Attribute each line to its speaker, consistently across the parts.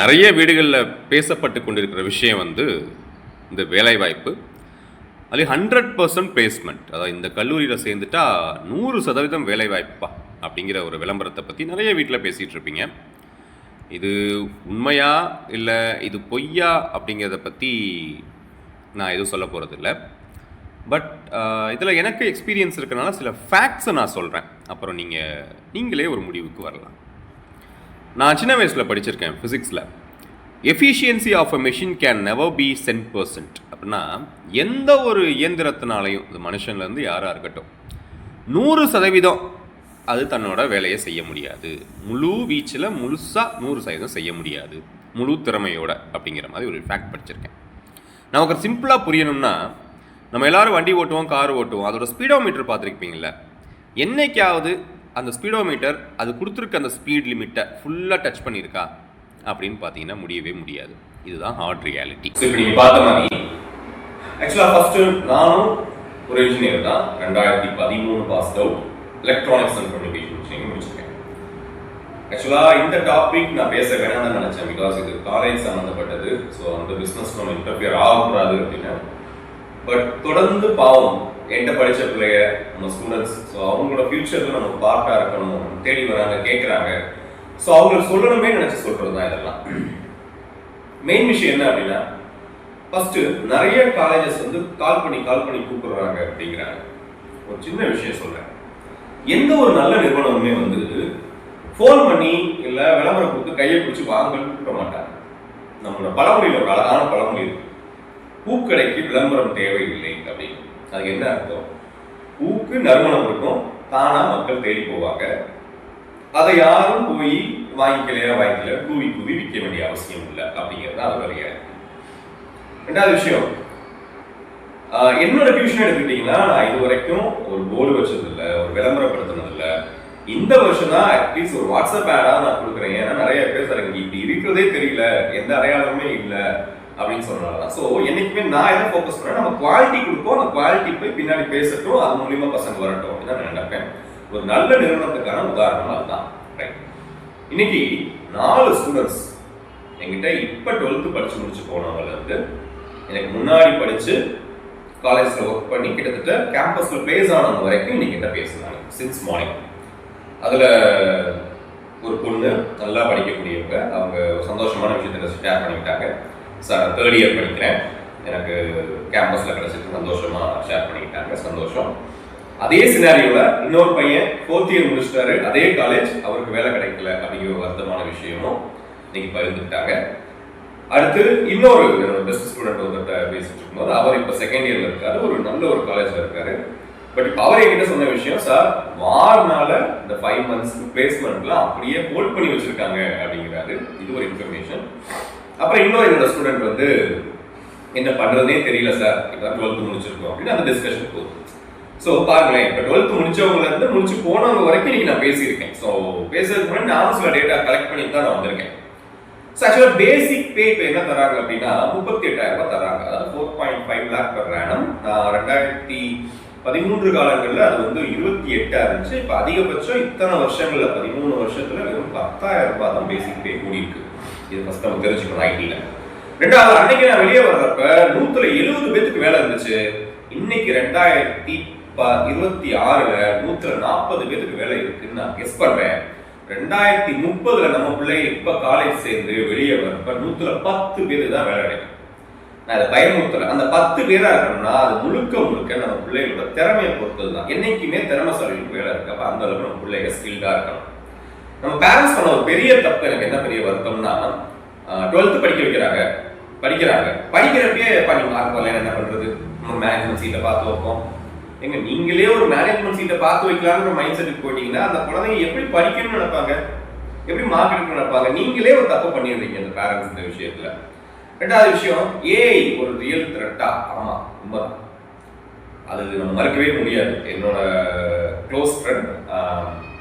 Speaker 1: நிறைய வீடுகளில் பேசப்பட்டு கொண்டிருக்கிற விஷயம் இந்த வேலைவாய்ப்பு. அது 100% பிளேஸ்மெண்ட். அதாவது இந்த கல்லூரியில் சேர்ந்துட்டா 100% வேலைவாய்ப்பா அப்படிங்கிற ஒரு விளம்பரத்தை பற்றி நிறைய வீட்டில் பேசிகிட்டு இருப்பீங்க. இது உண்மையா இல்லை இது பொய்யா அப்படிங்கிறத பற்றி நான் எதுவும் சொல்ல போகிறதில்ல. பட் இதில் எனக்கு எக்ஸ்பீரியன்ஸ் இருக்கிறனால சில ஃபேக்ட்ஸை நான் சொல்கிறேன். அப்புறம் நீங்களே ஒரு முடிவுக்கு வரலாம். நான் சின்ன வயசில் படிச்சிருக்கேன் ஃபிசிக்ஸில். Efficiency of a machine can never be 100%. அப்படின்னா எந்த ஒரு இயந்திரத்தினாலையும் அது மனுஷன்லேருந்து யாராக இருக்கட்டும் 100% அது தன்னோட வேலையை செய்ய முடியாது. முழு வீச்சில் முழுசாக 100% செய்ய முடியாது முழு திறமையோட அப்படிங்கிற மாதிரி ஒரு ஃபேக்ட் படிச்சிருக்கேன். நமக்கு சிம்பிளாக புரியணும்னா, நம்ம எல்லோரும் வண்டி ஓட்டுவோம், கார் ஓட்டுவோம். அதோட ஸ்பீடோமீட்டர் பார்த்துருப்பீங்கள. என்னைக்காவது அந்த ஸ்பீடோமீட்டர் அது கொடுத்துருக்க அந்த ஸ்பீட் லிமிட்டை ஃபுல்லாக டச் பண்ணியிருக்கா அப்படின்னு பார்த்தீங்கன்னா முடியவே முடியாது. இதுதான் ஹார்ட் ரியாலிட்டி. ஸோ இப்போ நீங்கள் பார்த்த மாதிரி ஆக்சுவலாக ஃபஸ்ட்டு நானும் ஒரு இன்ஜினியர் தான். 2013 pass out electronics and communication engineering முடிச்சிருக்கேன். ஆக்சுவலாக இந்த டாபிக் நான் பேச வேணாம்னு நினச்சேன். பிகாஸ் இது காலேஜ் சம்மந்தப்பட்டது. ஸோ அந்த பிஸ்னஸ் நம்ம இன்டர்ஃபியர் ஆகக்கூடாது அப்படின்னு. பட் தொடர்ந்து பாவம் என்கிட்ட படித்த பிள்ளைய நம்ம ஸ்டூடெண்ட்ஸ், ஸோ அவங்களோட ஃபியூச்சருக்கு நம்ம பார்ட்டாக இருக்கணும், தேடி வராங்க, கேட்குறாங்க. ஸோ அவங்களுக்கு சொல்லணுமே நினச்சி சொல்கிறது தான் இதெல்லாம். மெயின் விஷயம் என்ன அப்படின்னா, ஃபஸ்ட்டு நிறைய காலேஜஸ் கால் பண்ணி கூப்பிடுறாங்க அப்படிங்கிறாங்க. ஒரு சின்ன விஷயம் சொல்கிறேன். எந்த ஒரு நல்ல நிறுவனமுமே ஃபோன் பண்ணி இல்லை விளம்பரம் கொடுத்து கையை பிடிச்சி வாங்கன்னு கூப்பிட மாட்டாங்க. நம்மளோட பழமொழியில் ஒரு அழகான பழமொழி இருக்கு, பூக்கடைக்கு விளம்பரம் தேவையில்லை அப்படின்னு. அதுக்கு என்ன அர்த்தம்? பூக்கு நறுமணம் இருக்கும், தானா மக்கள் தேடி போவாங்க. அதை யாரும் போய் வாங்கிக்கல கூவி விற்க வேண்டிய அவசியம் இல்லை அப்படிங்கிறது அது வரையாது. ரெண்டாவது விஷயம், என்னோட டியூஷன் எடுத்துக்கிட்டீங்கன்னா நான் இது வரைக்கும் ஒரு போர்டு வச்சதில்லை, ஒரு விளம்பரப்படுத்தினதில்லை. இந்த வருஷம் தான் அட்லீஸ்ட் ஒரு வாட்ஸ்அப் ஆடா நான் கொடுக்குறேன். ஏன்னா நிறைய பேர் சார் எனக்கு இப்படி இருக்கிறதே தெரியல, எந்த அடையாளமே இல்லை அப்படின்னு சொன்னால்தான். ஸோ என்னைக்குமே நான் எதை ஃபோக்கஸ் பண்ணேன், நம்ம குவாலிட்டி கொடுப்போம், அந்த குவாலிட்டி போய் பின்னாடி பேசட்டும், அது மூலியமா பசங்க வரட்டும் அப்படின்னு நான் நினைப்பேன். ஒரு நல்ல நிறுவனத்துக்கான உதாரணம் அதுதான். ரைட். இன்னைக்கு 4 ஸ்டூடெண்ட்ஸ் என்கிட்ட இப்போ 12th படிச்சு முடிச்சு போனவங்க எனக்கு முன்னாடி படிச்சு காலேஜில் ஒர்க் பண்ணி கிட்டத்தட்ட கேம்பஸில் பிளேஸ் ஆனவங்க வரைக்கும் இன்னைக்கிட்ட பேசுனாங்க சின்ஸ் மார்னிங். அதில் ஒரு பொண்ணு நல்லா படிக்கக்கூடியவங்க, அவங்க சந்தோஷமான விஷயத்தை ஷேர் பண்ணிக்கிட்டாங்க. சார் 3rd இயர் படிக்கிறேன், எனக்கு கேம்பஸில் கிடச்சிட்டு சந்தோஷமாக ஷேர் பண்ணிக்கிட்டாங்க. சந்தோஷம். அதே சினாரியோவில் இன்னொரு பையன் 4th இயர் முடிச்சிட்டாரு, அதே காலேஜ், அவருக்கு வேலை கிடைக்கல அப்படிங்கிற ஒரு வருத்தமான விஷயமும் இன்னைக்கு பகிர்ந்துக்கிட்டாங்க. அடுத்து இன்னொரு பெஸ்ட் ஸ்டூடெண்ட் ஒருத்தர் பேசிட்டு இருக்கும்போது அவர் இப்போ 2nd இயர்ல இருக்காரு, ஒரு நல்ல ஒரு காலேஜில் இருக்காரு. பட் இப்போ அவர் என்கிட்ட சொன்ன விஷயம், சார் வாரனால இந்த 5 months பிளேஸ்மெண்ட்லாம் அப்படியே ஹோல்ட் பண்ணி வச்சிருக்காங்க அப்படிங்கிறாரு. இது ஒரு இன்ஃபர்மேஷன். அப்புறம் இன்னொரு என்னோட ஸ்டூடெண்ட் என்ன பண்றதே தெரியல சார், இப்போ 12th முடிச்சிருக்கோம் அப்படின்னு அந்த டிஸ்கஷன் போகுது. ஸோ பாருங்களேன், இப்போ 12th முடிச்சவங்க இருந்து முடிச்சு போனவங்க வரைக்கும் இன்னைக்கு நான் பேசியிருக்கேன். ஸோ பேசுறதுக்கு முன்னாடி நானும் சில டேட்டா கலெக்ட் பண்ணி தான் நான் வந்திருக்கேன். ஸோ ஆக்சுவலாக பேசிக் பே இப்போ என்ன தராங்க அப்படின்னா 38,000 ரூபாய் தராங்க. அதாவது 4.5 lakh per annum. 2013 காலங்களில் அது 28 இருந்துச்சு. இப்போ அதிகபட்சம் இத்தனை வருஷங்கள்ல 13 வருஷத்துல வெறும் 10,000 ரூபாய் தான் பேசிக் பே கூடி இருக்கு. இது ஃபர்ஸ்ட் நம்ம தெரிஞ்சுக்கணும் ஐடியில். ரெண்டாவது, அன்னைக்கு நான் வெளியே வர்றப்ப 170 பேருக்கு வேலை இருந்துச்சு. இன்னைக்கு 2026ல் 140 பேருக்கு வேலை இருக்குன்னு நான் கெஸ் பண்றேன். 2030ல் நம்ம பிள்ளைங்க இப்ப காலேஜ் சேர்ந்து வெளியே வரப்ப 110 பேருக்கு தான் வேலை கிடைக்கும். நான் அதை பயமுறுத்தல. அந்த 10 பேரா இருக்கணும்னா அது முழுக்க நம்ம பிள்ளைகளோட திறமையை பொறுத்தது தான். என்னைக்குமே திறமைசாலிகளுக்கு வேலை இருக்கு. அப்ப அந்த அளவுக்கு நம்ம பிள்ளைங்க ஸ்கில்டா இருக்கணும். நம்ம பேரண்ட்ஸ் பண்ண ஒரு பெரிய தப்பு, எனக்கு என்ன பெரிய வருத்தம்னா, 12th படிக்கிறாங்க. படிக்கிறப்பே நீங்க மார்க் வரல என்ன பண்றது, நம்ம மேனேஜ்மெண்ட் சீட்டை பார்த்து வைப்போம். எங்க நீங்களே ஒரு மேனேஜ்மெண்ட் சீட்டை பார்த்து வைக்கலாம்ன்ற மைண்ட் செட்டுக்கு போயிட்டீங்கன்னா அந்த குழந்தைங்க எப்படி படிக்கணும்னு நினைப்பாங்க, எப்படி மார்க் எடுக்கணும்னு நினைப்பாங்க. நீங்களே ஒரு தப்பு பண்ணிடுறீங்க அந்த பேரண்ட்ஸ் இந்த விஷயத்துல. ரெண்டாவது விஷயம், ஏஐ ஒரு ரியல் த்ரெட்டா? ஆமா, உண்மைதான். அது நம்ம மறுக்கவே முடியாது. என்னோட க்ளோஸ் ஃப்ரெண்ட்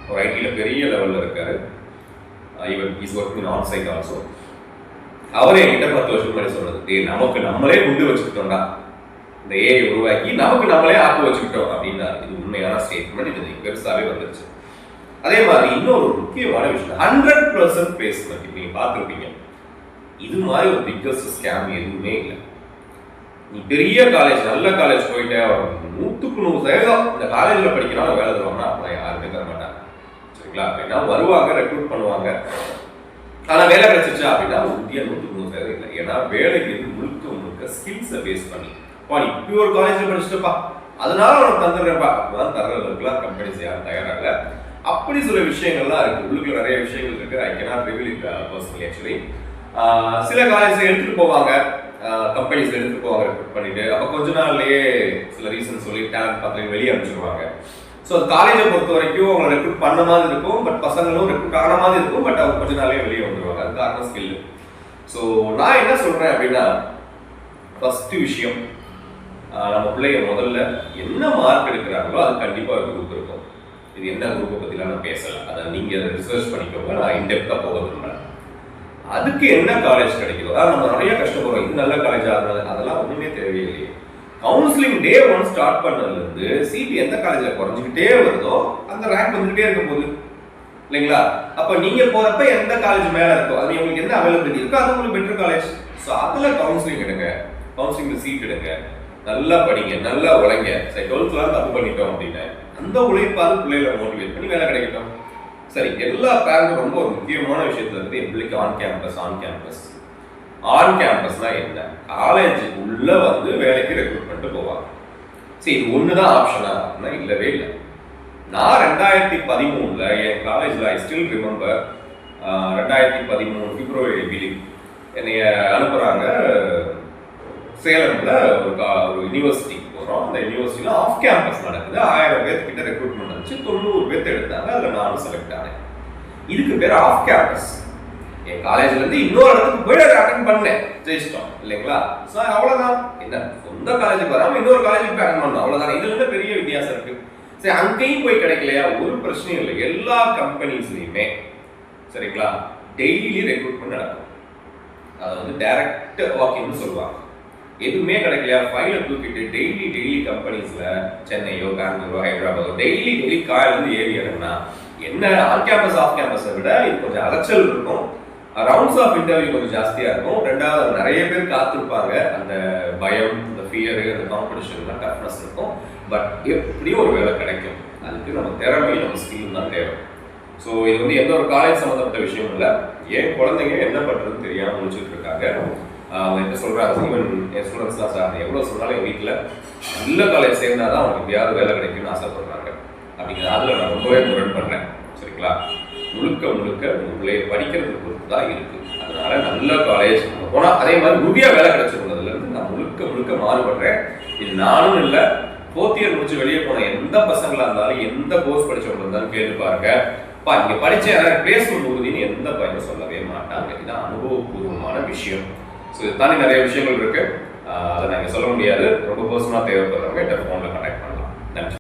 Speaker 1: ஒரு ஐடியில் பெரிய லெவலில் இருக்காரு. Even is working on site also. அவரே என்கிட்ட 10 வருஷம் முன்னாடி சொன்னது, நமக்கு நம்மளே குண்டு வச்சுக்கிட்டோம்டா, இந்த ஏஐ உருவாக்கி நமக்கு நம்மளே ஆப்பு வச்சுக்கிட்டோம் அப்படின்னா இது உண்மையான ஸ்டேட்மெண்ட். இது பெருசாவே வந்துருச்சு. அதே மாதிரி இன்னொரு முக்கியமான விஷயம் 100% பிளேஸ்மெண்ட். இப்போ நீங்க பார்த்துருப்பீங்க இது மாதிரி ஒரு பிக்கஸ்ட் ஸ்கேம் எதுவுமே இல்லை. நீ பெரிய காலேஜ், நல்ல காலேஜ் போயிட்டே 100% இந்த காலேஜில் படிக்கிறாலும் வேலை தருவாங்கன்னா அப்போ யாருமே தர மாட்டாங்க. சரிங்களா? அப்படின்னா வருவாங்க, ரெக்ரூட் பண்ணுவாங்க. ஆனால் வேலை கிடைச்சிச்சா அப்படின்னா உறுதியாக 100% இல்லை. ஏன்னா வேலைக்கு முழுக்க ஸ்கில்ஸை பேஸ் பண்ணி நீ இப்படி ஒரு காலேஜில் படிச்சுட்டுப்பா அதனால உனக்கு தந்துடுறேன்ப்பா அப்பதான் தர்றதுக்குலாம் கம்பெனிஸ் யாரும் தயாராகல. அப்படி சில விஷயங்கள்லாம் இருக்கு. உள்ளுக்குள்ள நிறைய விஷயங்கள் இருக்கு. I cannot reveal it personally. Actually சில காலேஜ் எடுத்துட்டு போவாங்க, கம்பெனிஸ் எடுத்துட்டு போவாங்க ரெக்ரூட் பண்ணிட்டு. அப்போ கொஞ்ச நாள்லயே சில ரீசன் சொல்லி டேலண்ட் பார்த்து வெளியே அனுப்பிச்சிருவாங்க. ஸோ அது காலேஜை பொறுத்த வரைக்கும் அவங்க ரெக்ரூட் பண்ண மாதிரி இருக்கும், பட் பசங்களும் ரெக்ரூட் ஆன மாதிரி இருக்கும், பட் அவங்க கொஞ்ச நாளே வெளியே வந்துடுவாங்க. அது காரணம் ஸ்கில். ஸோ நான் என்ன சொல்றேன் அப்படின்னா, ஃபர்ஸ்ட் விஷயம் நம்ம பிள்ளைங்க முதல்ல என்ன மார்க் எடுக்கிறாங்களோ அது கண்டிப்பாக ஒரு குரூப் இருக்கும். இது என்ன குரூப்பை பற்றிலாம் நான் பேசலை, அதை நீங்கள் ரிசர்ச் பண்ணிக்கோங்க. நான் இன்டெப்த்தாக போக விரும்புகிறேன். அதுக்கு என்ன காலேஜ் கிடைக்குதோ அதாவது நம்ம நிறைய கஷ்டப்படுறோம், இது நல்ல காலேஜாக இருந்தது அதெல்லாம் ஒன்றுமே தேவையில்லையே. கவுன்சிலிங் டே 1 ஸ்டார்ட் பண்ணதுலேருந்து சீட் எந்த காலேஜில் குறைஞ்சிக்கிட்டே வருதோ அந்த ரேங்க் வந்துகிட்டே இருக்கும் போது இல்லைங்களா? அப்போ நீங்கள் போகிறப்ப எந்த காலேஜ் மேலே இருக்கோ அது உங்களுக்கு என்ன அவைலபிலிட்டி இருக்கோ அது உங்களுக்கு பெட்டர் காலேஜ். ஸோ அதில் கவுன்சிலிங் எடுங்க, கவுன்சிலிங்கில் சீட் எடுங்க, நல்லா படிங்க, நல்லா உழைங்க. சரி 12th தப்பு பண்ணிட்டோம் அப்படின்னு அந்த உழைப்பாது பிள்ளைகளை மோட்டிவேட் பண்ணி வேலை கிடைக்கட்டும். சரி, எல்லா பேரண்ட்டும் ரொம்ப ஒரு முக்கியமான விஷயத்துல இருந்து என் பிள்ளைக்கு ஆன் கேம்பஸ்னா என்ன? காலேஜ் உள்ள வந்து வேலைக்கு ரெக்ரூட் பண்ணிட்டு போவாங்க. சரி, இது ஒண்ணுதான் ஆப்ஷனா அப்படின்னா இல்லவே இல்லை. நான் 2013 என் காலேஜ்ல I still remember 2013 February beginning என்னைய அனுப்புறாங்க சேலம்ல ஒரு யூனிவர்சிட்டிக்கு போகிறோம். அந்த யூனிவர்சிட்டியில் ஆஃப் கேம்பஸ் நடக்குது. 1000 பேர்கிட்ட ரெக்ரூட்மெண்ட் வந்துச்சு. 90 பேர் எடுத்தாங்க. அதில் நானும் செலக்ட் ஆனேன். இதுக்கு பேர் ஆஃப் கேம்பஸ். என் காலேஜ்லேருந்து இன்னொரு இடத்துக்கு போய் அதை அட்டன் பண்ணேன், ஜெயிச்சிட்டோம் இல்லைங்களா? ஸோ அவ்வளோதான். என்ன சொந்த காலேஜுக்கு வராமல் இன்னொரு காலேஜுக்கு போய் அட்டன் பண்ணோம், அவ்வளோதான். இதுல இருந்து பெரிய வித்தியாசம் இருக்கு. சரி, அங்கேயும் போய் கிடைக்கலையா? ஒரு பிரச்சனையும் இல்லை. எல்லா கம்பெனிஸ்லையுமே சரிங்களா டெய்லி ரெக்ரூட்மெண்ட் நடக்கும். அதை வந்து டைரக்ட் வாக்கிங்னு சொல்லுவாங்க. எதுவுமே கிடைக்கலையா? ஃபைலை தூக்கிட்டு டெய்லி கம்பெனிஸ்ல சென்னையோ பெங்களூரோ ஹைதராபாதோ டெய்லி காலேஜ் ஏறி இறங்கினா என்ன ஆன் கேம்பஸ் ஆஃப் கேம்பஸை விட இது கொஞ்சம் அலைச்சல் இருக்கும். ரவுண்ட்ஸ் ஆஃப் இன்டர்வியூ கொஞ்சம் ஜாஸ்தியாக இருக்கும். ரெண்டாவது நிறைய பேர் காத்திருப்பாங்க. அந்த பயம், அந்த ஃபியரு, அந்த காம்படிஷன் டஃப்னஸ் இருக்கும். பட் எப்படியும் ஒரு வேலை கிடைக்கும். அதுக்கு நம்ம திறமை, நம்ம ஸ்கில் தான் தேவை. ஸோ இது வந்து எந்த ஒரு காலேஜ் சம்மந்தப்பட்ட விஷயம் இல்லை. ஏன் குழந்தைங்க என்ன பண்ணுறதுன்னு தெரியாமல் முடிச்சுட்டு இருக்காங்க. அவங்க என்ன சொல்கிறாங்க, ஈவன் என் ஸ்டூடெண்ட்ஸ் தான் சார் எவ்வளோ சொன்னாலும் என் வீட்டில் நல்ல காலேஜ் சேர்ந்தால் தான் அவங்களுக்கு எப்படியாவது வேலை கிடைக்கும்னு ஆசைப்படுறாங்க. அப்படிங்கிற அதில் நான் ரொம்பவே முரண் பண்ணுறேன். சரிங்களா? முழுக்க உங்களை படிக்கிறது பொறுத்து தான் இருக்குது. அதனால நல்ல காலேஜ் போனால் அதே மாதிரி உறுதியாக வேலை கிடைச்சிருந்ததுலேருந்து நான் முழுக்க மாறுபடுறேன். இது நானும் இல்லை, 4th இயர் முடிச்சு வெளியே போன எந்த பசங்களாக இருந்தாலும் எந்த கோர்ஸ் படித்தவங்க இருந்தாலும் கேட்டு பாருங்க. இங்கே படித்த யாராவது பிளேஸ்மெண்ட் உறுதினு எந்த பையனும் சொல்லவே மாட்டாங்க. இதுதான் அனுபவபூர்வமான விஷயம். ஸோ இது தாண்டி நிறைய விஷயங்கள் இருக்கு. அதை நாங்கள் சொல்ல முடியாது. ரொம்ப பர்சனலாக தேவைப்படுறவங்க ஃபோனில் கான்டாக்ட் பண்ணலாம். நன்றி.